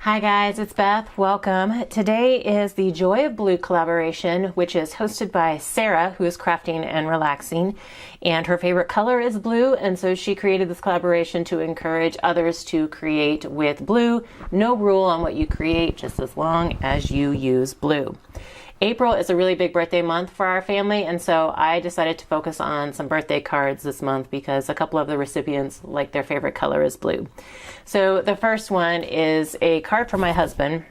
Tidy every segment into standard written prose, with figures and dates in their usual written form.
Hi guys, it's Beth. Welcome. Today is the Joy of Blue collaboration, which is hosted by Sarah, who is crafting and relaxing, and her favorite color is blue, and so she created this collaboration to encourage others to create with blue. No rule on what you create, just as long as you use blue. April is a really big birthday month for our family, and so I decided to focus on some birthday cards this month because a couple of the recipients like their favorite color is blue. So the first one is a card from my husband.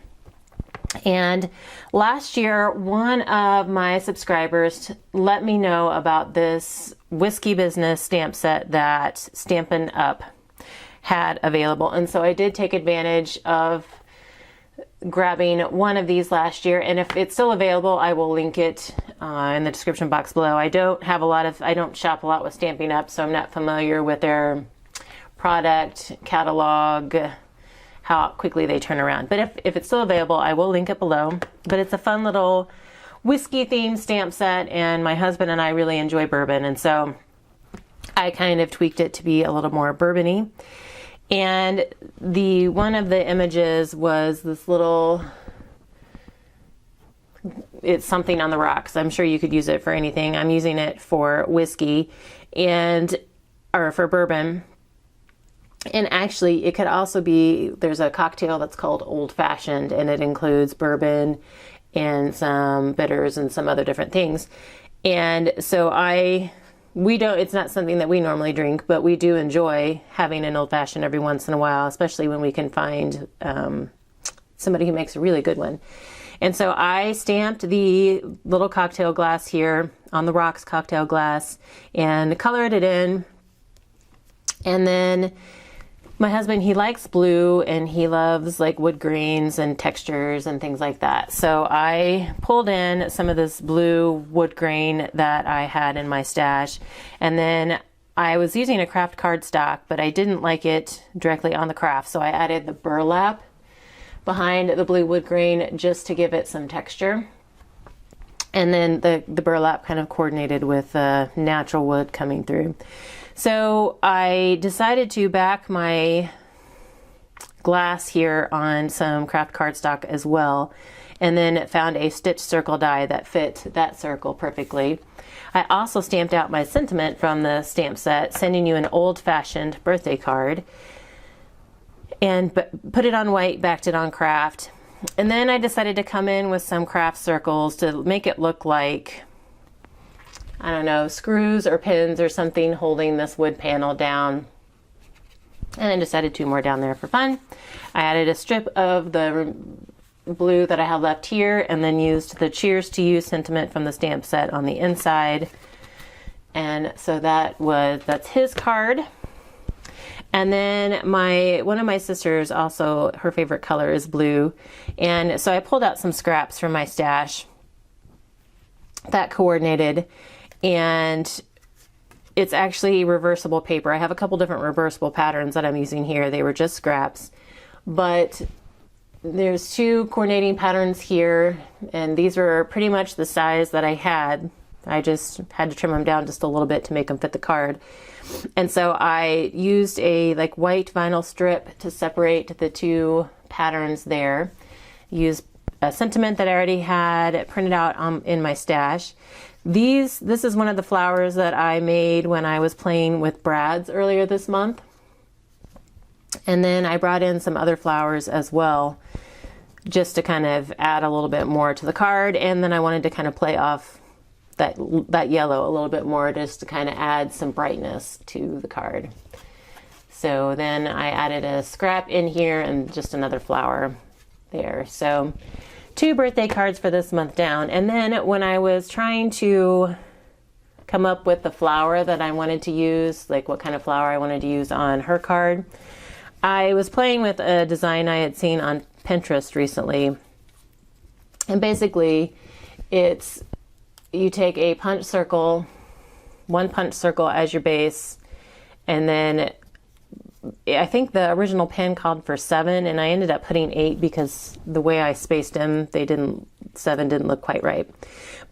And last year, one of my subscribers let me know about this whiskey business stamp set that Stampin' Up! Had available. And so I did take advantage of grabbing one of these last year, and if it's still available, I will link it in the description box below. I don't shop a lot with Stampin' Up, so I'm not familiar with their product catalog, how quickly they turn around. But if it's still available, I will link it below. But it's a fun little whiskey themed stamp set, and my husband and I really enjoy bourbon, and so I kind of tweaked it to be a little more bourbon-y. And one of the images was this little, it's something on the rocks. I'm sure you could use it for anything. I'm using it for whiskey or for bourbon. And actually it could also be, there's a cocktail that's called Old Fashioned, and it includes bourbon and some bitters and some other different things. And so it's not something that we normally drink, but we do enjoy having an old fashioned every once in a while, especially when we can find somebody who makes a really good one. And so I stamped the little cocktail glass here on the rocks cocktail glass and colored it in. And then my husband, he likes blue and he loves like wood grains and textures and things like that. So I pulled in some of this blue wood grain that I had in my stash. And then I was using a craft cardstock, but I didn't like it directly on the craft. So I added the burlap behind the blue wood grain just to give it some texture. And then the burlap kind of coordinated with natural wood coming through. So I decided to back my glass here on some craft cardstock as well, and then found a stitch circle die that fit that circle perfectly. I also stamped out my sentiment from the stamp set, sending you an old-fashioned birthday card, and put it on white, backed it on craft. And then I decided to come in with some craft circles to make it look like, I don't know, screws or pins or something holding this wood panel down. And I just added two more down there for fun. I added a strip of the blue that I have left here, and then used the Cheers to You sentiment from the stamp set on the inside. And so that's his card. And then one of my sisters, also her favorite color is blue. And so I pulled out some scraps from my stash that coordinated. And it's actually reversible paper. I have a couple different reversible patterns that I'm using here. They were just scraps, but there's two coordinating patterns here, and these were pretty much the size that I had. I just had to trim them down just a little bit to make them fit the card. And so I used a white vinyl strip to separate the two patterns there. Used a sentiment that I already had printed out in my stash. This is one of the flowers that I made when I was playing with brads earlier this month. And then I brought in some other flowers as well, just to kind of add a little bit more to the card. And then I wanted to kind of play off that yellow a little bit more, just to kind of add some brightness to the card. So then I added a scrap in here and just another flower there. So 2 birthday cards for this month down. And then when I was trying to come up with the flower that I wanted to use, like what kind of flower I wanted to use on her card, I was playing with a design I had seen on Pinterest recently. And basically you take a punch circle, one punch circle as your base, and then I think the original pen called for 7, and I ended up putting 8 because the way I spaced them, 7 didn't look quite right.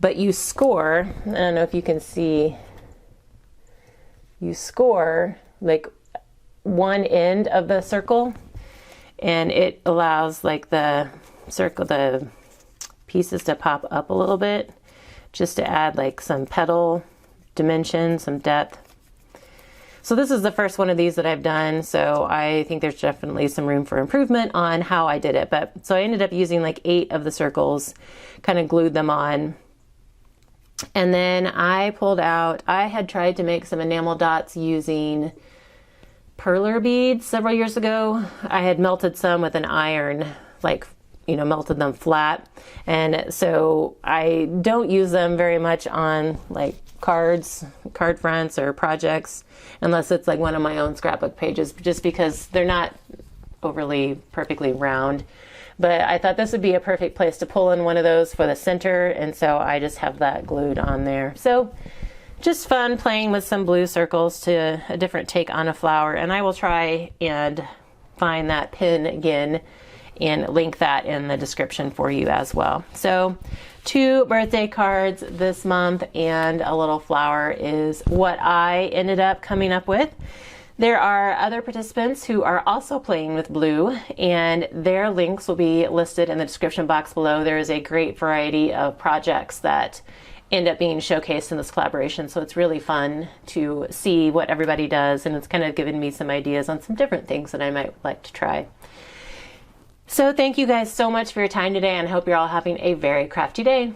But you score, I don't know if you can see, you score like one end of the circle, and it allows like the pieces to pop up a little bit, just to add like some petal dimension, some depth. So this is the first one of these that I've done, so I think there's definitely some room for improvement on how I did it. But so I ended up using like 8 of the circles, kind of glued them on. And then I pulled out, I had tried to make some enamel dots using perler beads several years ago. I had melted some with an iron, like, you know, melted them flat. And so I don't use them very much on like card fronts or projects, unless it's like one of my own scrapbook pages, just because they're not overly perfectly round. But I thought this would be a perfect place to pull in one of those for the center, and so I just have that glued on there. So just fun playing with some blue circles to a different take on a flower, and I will try and find that pin again and link that in the description for you as well. So 2 birthday cards this month and a little flower is what I ended up coming up with. There are other participants who are also playing with blue, and their links will be listed in the description box below. There is a great variety of projects that end up being showcased in this collaboration, so it's really fun to see what everybody does, and it's kind of given me some ideas on some different things that I might like to try. So thank you guys so much for your time today, and I hope you're all having a very crafty day.